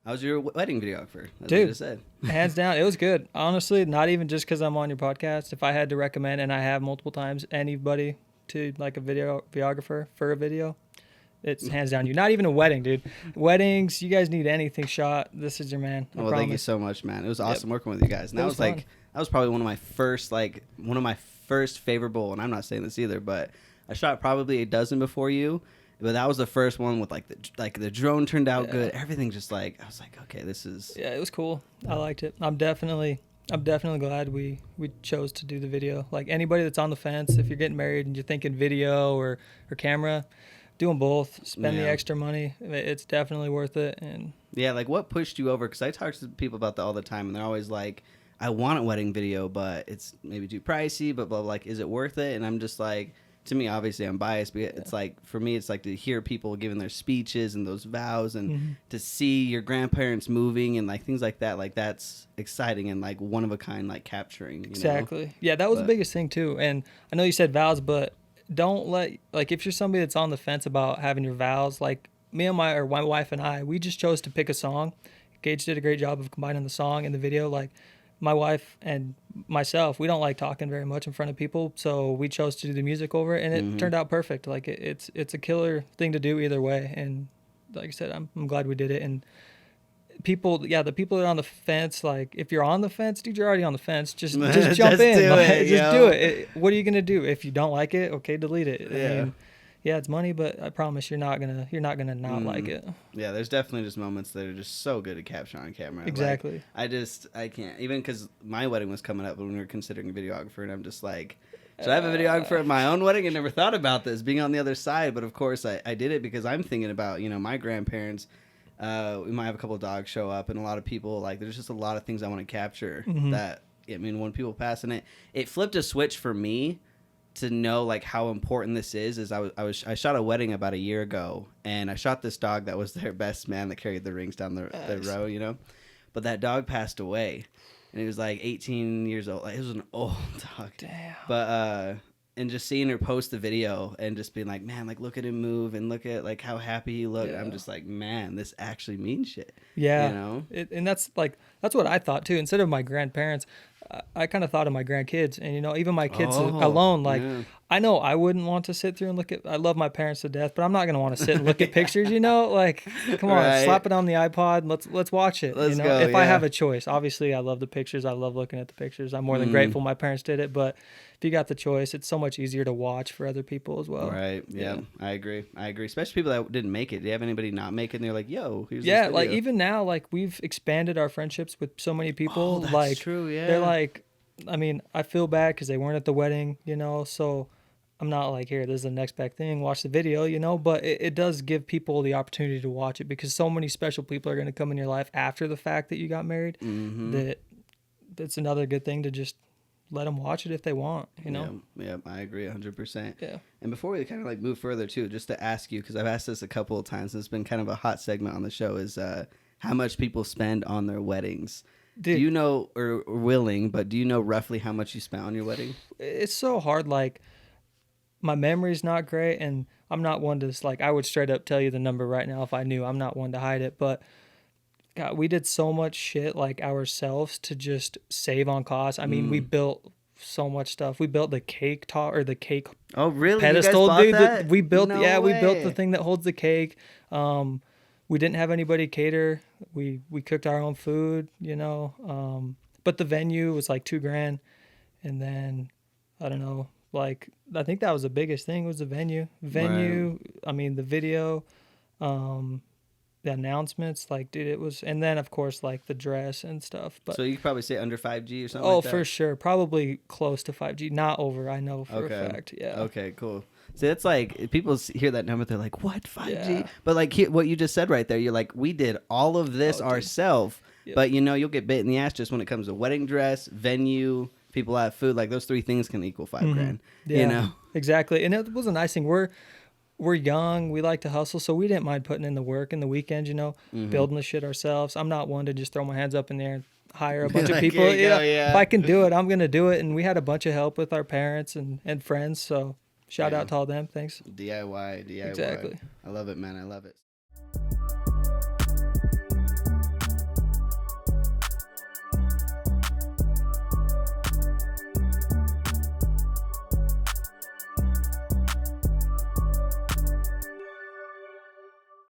How was your wedding videographer? As I Dude, just said. hands down, it was good. Honestly, not even just because I'm on your podcast. If I had to recommend, and I have multiple times, anybody to like a videographer for a video, it's hands down you. Not even a wedding, dude. Weddings, you guys need anything shot. This is your man. I Well, thank you promise. so much, man. It was Yep. awesome working with you guys. And It that was was fun. like that was probably one of my first favorable. And I'm not saying this either, but I shot probably a dozen before you. But that was the first one with the drone turned out Yeah. good. Everything just like I was like, okay, this is Yeah, it was cool. I liked it. I'm definitely glad we chose to do the video. Like anybody that's on the fence, if you're getting married and you're thinking video or camera, do them both. Spend the Yeah. extra money. It's definitely worth it. And yeah. Like what pushed you over? Because I talk to people about that all the time, and they're always like, I want a wedding video, but it's maybe too pricey. But like, is it worth it? And I'm just like. To me, obviously, I'm biased, but it's like for me, it's like to hear people giving their speeches and those vows, and to see your grandparents moving and like things like that. Like that's exciting and like one of a kind, like capturing. exactly. Yeah, that was the biggest thing too. And I know you said vows, but don't let like if you're somebody that's on the fence about having your vows, like me and my wife and I, we just chose to pick a song. Gage did a great job of combining the song and the video. Like my wife and myself, we don't like talking very much in front of people, so we chose to do the music over it, and it turned out perfect. Like it's a killer thing to do either way. And like I said, I'm glad we did it. And people, yeah, the people that are on the fence, like if you're on the fence, dude, you're already on the fence. Just jump Just in, do like, it, just yo. do it. What are you gonna do if you don't like it? Okay, delete it. Yeah. I mean, yeah, it's money, but I promise you're not gonna not like it. Yeah, there's definitely just moments that are just so good to capture on camera. Exactly. Like, I can't. Even because my wedding was coming up when we were considering a videographer, and I'm just like, should I have a videographer at my own wedding? I never thought about this, being on the other side. But of course, I did it because I'm thinking about, my grandparents. We might have a couple of dogs show up, and a lot of people, like, there's just a lot of things I want to capture that, I mean, when people pass in it flipped a switch for me to know like how important this is I shot a wedding about a year ago, and I shot this dog that was their best man that carried the rings down the row, but that dog passed away, and he was like 18 years old. Like, it was an old dog. Damn. But and just seeing her post the video and just being like, man, like look at him move and look at like how happy he looked. Yeah. I'm just like, man, this actually means shit. Yeah. And that's what I thought too. Instead of my grandparents, I kind of thought of my grandkids, and even my kids alone. Like, yeah. I know I wouldn't want to sit through and look at. I love my parents to death, but I'm not gonna want to sit and look at pictures. Like, come on, Right. slap it on the iPod. Let's watch it. Let's go, if I yeah. have a choice, obviously I love the pictures. I love looking at the pictures. I'm more than grateful my parents did it, but if you got the choice, it's so much easier to watch for other people as well. Right. Yeah. I agree. Especially people that didn't make it. Do you have anybody not make it? And they're like, yo, here's Yeah, this like video. even now, like we've expanded our friendships with so many people. Oh, that's like true, yeah. they're like, I mean, I feel bad because they weren't at the wedding, so I'm not like, here, this is the next best thing, watch the video, but it does give people the opportunity to watch it, because so many special people are going to come in your life after the fact that you got married, that's another good thing to just let them watch it if they want, Yeah, I agree 100%. Yeah. And before we kind of like move further too, just to ask you, because I've asked this a couple of times, it's been kind of a hot segment on the show, is how much people spend on their weddings. Dude, Do you know, or willing, but do you know roughly how much you spent on your wedding? it's so hard. Like, my memory's not great, and I'm not one to like, I would straight up tell you the number right now if I knew. I'm not one to hide it, but God, we did so much shit like ourselves to just save on costs. I mean, we built so much stuff. We built the cake top, or the cake Oh, really? pedestal, You guys bought dude. that? We built, No we built the way. thing that holds the cake. We didn't have anybody cater. We cooked our own food, but the venue was like $2,000, and then I don't know, like I think that was the biggest thing, was the venue. I mean, the video, the announcements, like, dude, it was, and then of course like the dress and stuff. But So you could probably say under 5G or something oh, like that? for sure, probably close to 5G, not over. I know for a fact. Yeah. Okay, cool. See, that's like, if people hear that number, they're like, what, 5G? Yeah. But like what you just said right there, you're like, we did all of this dude. ourselves, Yep. but you'll get bit in the ass just when it comes to wedding dress, venue, people have food. Like those three things can equal $5,000, Yeah, exactly. And it was a nice thing. We're young. We like to hustle, so we didn't mind putting in the work in the weekends, building the shit ourselves. I'm not one to just throw my hands up in the air and hire a bunch of Like, people. here you go, yeah. If I can do it, I'm going to do it. And we had a bunch of help with our parents and friends. So shout out to all them. Thanks. DIY. Exactly. I love it, man. I love it.